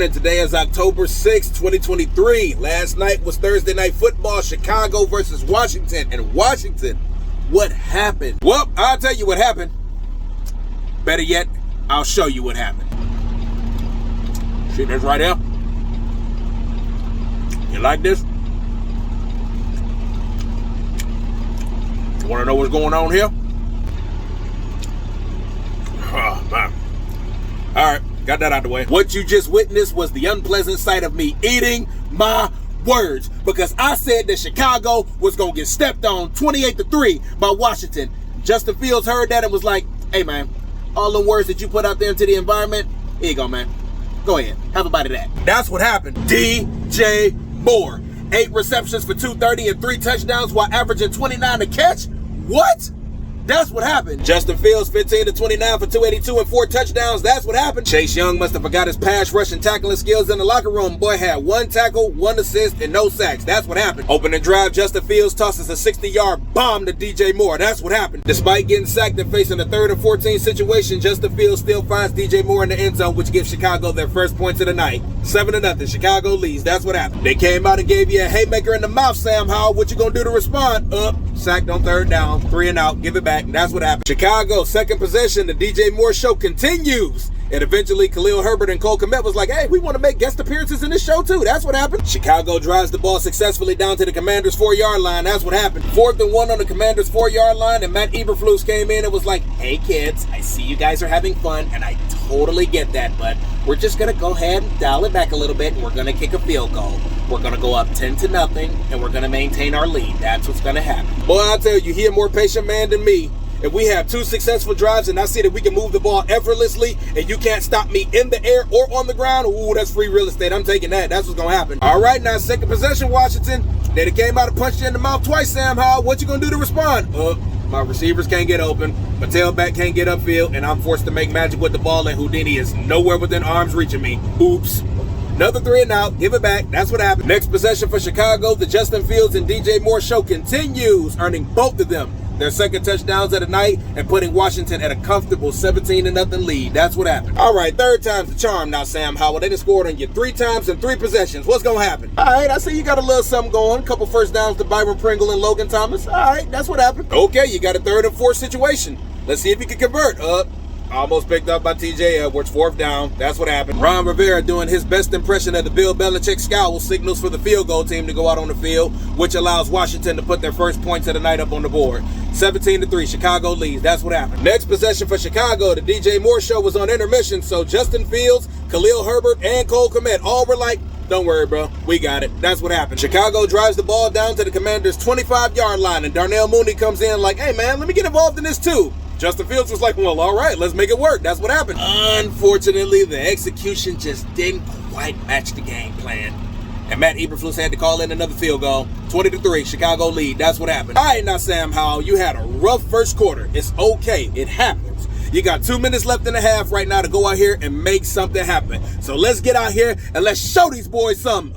and today is October 6, 2023. Last night was Thursday Night Football, Chicago versus Washington. And Washington, what happened? Well, I'll tell you what happened. Better yet, I'll show you what happened. See this right here? You like this? You want to know what's going on here? Oh, man. All right, got that out the way. What you just witnessed was the unpleasant sight of me eating my words, because I said that Chicago was going to get stepped on 28-3 by Washington. Justin Fields heard that and was like, hey, man, all the words that you put out there into the environment, here you go, man. Go ahead, have a bite of that. That's what happened. DJ Moore, 8 receptions for 230 and 3 touchdowns while averaging 29 a catch. What? That's what happened. Justin Fields, 15 to 29 for 282 and 4 touchdowns. That's what happened. Chase Young must have forgot his pass rush and tackling skills in the locker room. Boy had 1 tackle, 1 assist, and no sacks. That's what happened. Opening drive, Justin Fields tosses a 60-yard bomb to DJ Moore. That's what happened. Despite getting sacked and facing a 3rd and 14 situation, Justin Fields still finds DJ Moore in the end zone, which gives Chicago their first points of the night. 7-0. Chicago leads. That's what happened. They came out and gave you a haymaker in the mouth, Sam Howell. What you gonna do to respond? Sacked on 3rd down, 3 and out. Give it back. That's what happened. Chicago, second possession. The DJ Moore show continues. And eventually, Khalil Herbert and Cole Kmet was like, hey, we want to make guest appearances in this show, too. That's what happened. Chicago drives the ball successfully down to the Commanders' 4-yard line. That's what happened. 4th and 1 on the Commanders' 4-yard line, and Matt Eberflus came in and was like, hey, kids, I see you guys are having fun, and I totally get that, but we're just going to go ahead and dial it back a little bit, and we're going to kick a field goal. We're going to go up 10-0, and we're going to maintain our lead. That's what's going to happen. Boy, I tell you, he a more patient man than me. If we have 2 successful drives and I see that we can move the ball effortlessly and you can't stop me in the air or on the ground, ooh, that's free real estate. I'm taking that. That's what's going to happen. All right, now, second possession, Washington. They came out and punched you in the mouth twice, Sam Howell. What you going to do to respond? My receivers can't get open. My tailback can't get upfield, and I'm forced to make magic with the ball, and Houdini is nowhere within arm's reaching me. Oops. Another 3 and out. Give it back. That's what happened. Next possession for Chicago. The Justin Fields and DJ Moore show continues, earning both of them their second touchdowns of the night and putting Washington at a comfortable 17-0 lead. That's what happened. All right, 3rd time's the charm now, Sam Howell. They done scored on you 3 times in 3 possessions. What's going to happen? All right, I see you got a little something going. A couple first downs to Byron Pringle and Logan Thomas. All right, that's what happened. Okay, you got a 3rd and 4 situation. Let's see if you can convert. Almost picked up by TJ Edwards, 4th down. That's what happened. Ron Rivera doing his best impression of the Bill Belichick scowl signals for the field goal team to go out on the field, which allows Washington to put their first points of the night up on the board. 17-3, Chicago leads. That's what happened. Next possession for Chicago, the DJ Moore show was on intermission, so Justin Fields, Khalil Herbert, and Cole Kmet all were like, don't worry, bro. We got it. That's what happened. Chicago drives the ball down to the Commanders' 25-yard line, and Darnell Mooney comes in like, hey, man, let me get involved in this too. Justin Fields was like, well, all right, let's make it work. That's what happened. Unfortunately, the execution just didn't quite match the game plan. And Matt Eberflus had to call in another field goal. 20-3, Chicago lead. That's what happened. All right, now, Sam Howell, you had a rough first quarter. It's okay. It happens. You got 2 minutes left in the half right now to go out here and make something happen. So let's get out here and let's show these boys something.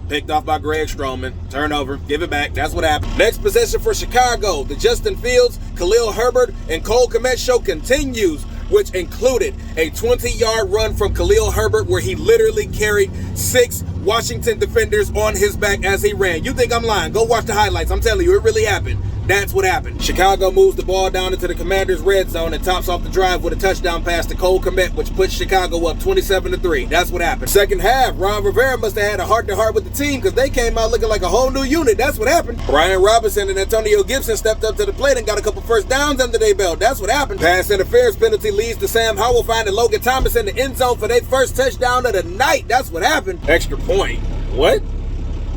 Picked off by Greg Stroman. Turnover. Give it back. That's what happened. Next possession for Chicago. The Justin Fields, Khalil Herbert, and Cole Kmet show continues, which included a 20-yard run from Khalil Herbert where he literally carried 6 Washington defenders on his back as he ran. You think I'm lying? Go watch the highlights. I'm telling you, it really happened. That's what happened. Chicago moves the ball down into the Commanders' red zone and tops off the drive with a touchdown pass to Cole Kmet, which puts Chicago up 27-3. That's what happened. Second half, Ron Rivera must have had a heart-to-heart with the team because they came out looking like a whole new unit. That's what happened. Brian Robinson and Antonio Gibson stepped up to the plate and got a couple first downs under their belt. That's what happened. Pass interference penalty leads to Sam Howell finding Logan Thomas in the end zone for their first touchdown of the night. That's what happened. Extra point. What?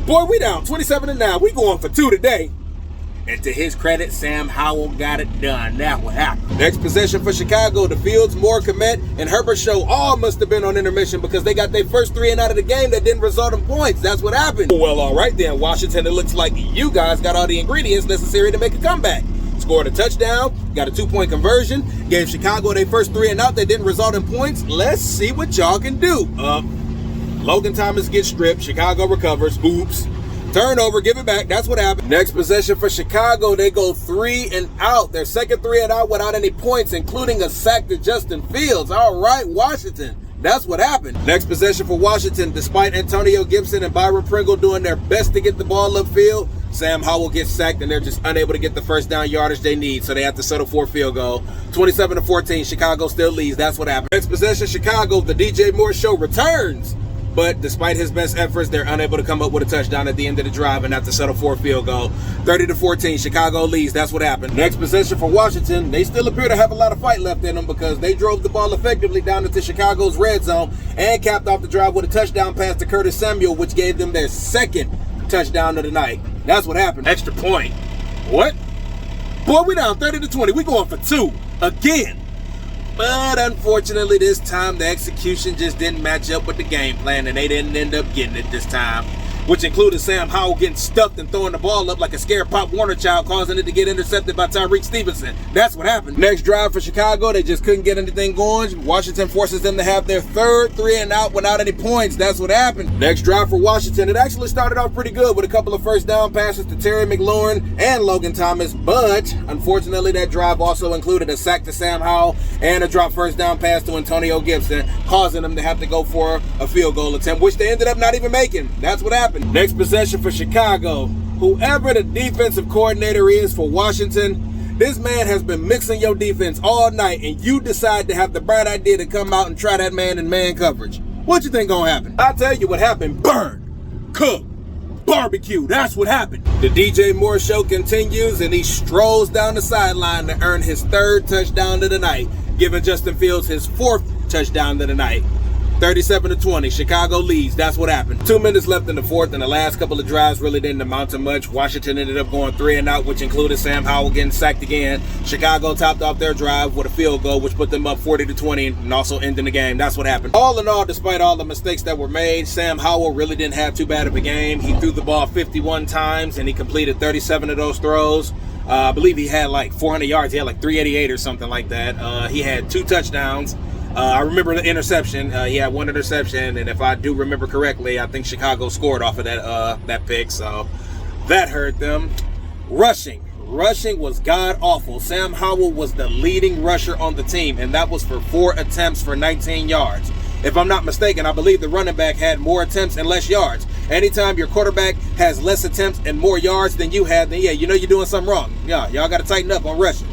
Boy, we down 27-9. We going for 2 today. And to his credit, Sam Howell got it done. That's what happened. Next possession for Chicago, the Fields, Moore, Kmet, and Herbert show all must have been on intermission because they got their first 3 and out of the game that didn't result in points. That's what happened. Well, all right then, Washington, it looks like you guys got all the ingredients necessary to make a comeback. Scored a touchdown, got a 2-point conversion, gave Chicago their first 3 and out that didn't result in points. Let's see what y'all can do. Logan Thomas gets stripped. Chicago recovers. Oops. Turnover, give it back. That's what happened. Next possession for Chicago, they go 3 and out. Their second 3 and out without any points, including a sack to Justin Fields. All right, Washington. That's what happened. Next possession for Washington, despite Antonio Gibson and Byron Pringle doing their best to get the ball upfield, Sam Howell gets sacked and they're just unable to get the first down yardage they need, so they have to settle for a field goal. 27-14, Chicago still leads. That's what happened. Next possession, Chicago, the DJ Moore show returns. But despite his best efforts, they're unable to come up with a touchdown at the end of the drive and have to settle for a field goal. 30-14, Chicago leads. That's what happened. Next possession for Washington, they still appear to have a lot of fight left in them because they drove the ball effectively down into Chicago's red zone and capped off the drive with a touchdown pass to Curtis Samuel, which gave them their second touchdown of the night. That's what happened. Extra point. What? Boy, we down 30-20. We going for 2 again. But unfortunately, this time the execution just didn't match up with the game plan, and they didn't end up getting it this time, which included Sam Howell getting stuffed and throwing the ball up like a scared Pop Warner child, causing it to get intercepted by Tyreek Stevenson. That's what happened. Next drive for Chicago, they just couldn't get anything going. Washington forces them to have their third 3-and-out without any points. That's what happened. Next drive for Washington, it actually started off pretty good with a couple of first down passes to Terry McLaurin and Logan Thomas, but unfortunately that drive also included a sack to Sam Howell and a drop first down pass to Antonio Gibson, causing them to have to go for a field goal attempt, which they ended up not even making. That's what happened. Next possession for Chicago. Whoever the defensive coordinator is for Washington, this man has been mixing your defense all night, and you decide to have the bright idea to come out and try that man in man coverage. What you think gonna happen? I'll tell you what happened. Burn, cook, barbecue. That's what happened. The DJ Moore show continues, and he strolls down the sideline to earn his third touchdown of the night, giving Justin Fields his fourth touchdown of the night. 37-20, Chicago leads. That's what happened. 2 minutes left in the fourth, and the last couple of drives really didn't amount to much. Washington ended up going 3-and-out, which included Sam Howell getting sacked again. Chicago topped off their drive with a field goal, which put them up 40-20 and also ending the game. That's what happened. All in all, despite all the mistakes that were made, Sam Howell really didn't have too bad of a game. He threw the ball 51 times, and he completed 37 of those throws. I believe he had like 400 yards. He had like 388 or something like that. He had 2 touchdowns. I remember the interception. He had 1 interception, and if I do remember correctly, I think Chicago scored off of that pick, so that hurt them. Rushing was god-awful. Sam Howell was the leading rusher on the team, and that was for 4 attempts for 19 yards. If I'm not mistaken, I believe the running back had more attempts and less yards. Anytime your quarterback has less attempts and more yards than you have, then yeah, you know you're doing something wrong. Yeah, y'all got to tighten up on rushing.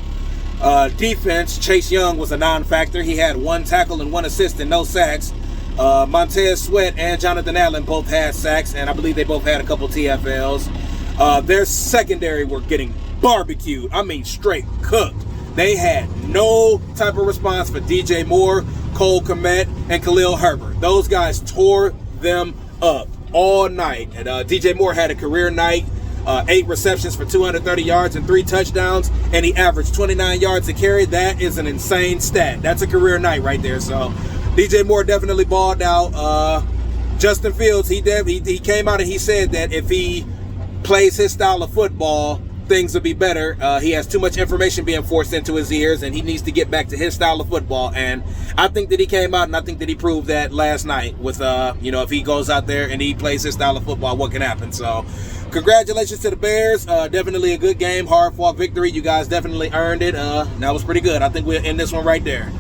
Defense, Chase Young was a non-factor. He had 1 tackle and 1 assist and no sacks. Montez Sweat and Jonathan Allen both had sacks, and I believe they both had a couple TFLs. Their secondary were getting barbecued. I mean, straight cooked. They had no type of response for DJ Moore, Cole Kmet, and Khalil Herbert. Those guys tore them up all night. And DJ Moore had a career night. 8 receptions for 230 yards and 3 touchdowns, and he averaged 29 yards a carry. That is an insane stat. That's a career night right there. So DJ Moore definitely balled out. Justin Fields, he came out and he said that if he plays his style of football, things will be better. He has too much information being forced into his ears, and he needs to get back to his style of football. And I think that he came out, and I think that he proved that last night with, if he goes out there and he plays his style of football, what can happen? So congratulations to the Bears. Definitely a good game, hard-fought victory. You guys definitely earned it. That was pretty good. I think we'll end this one right there.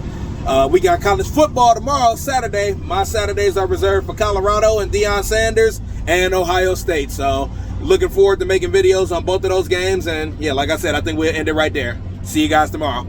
We got college football tomorrow, Saturday. My Saturdays are reserved for Colorado and Deion Sanders and Ohio State. So looking forward to making videos on both of those games. And yeah, like I said, I think we'll end it right there. See you guys tomorrow.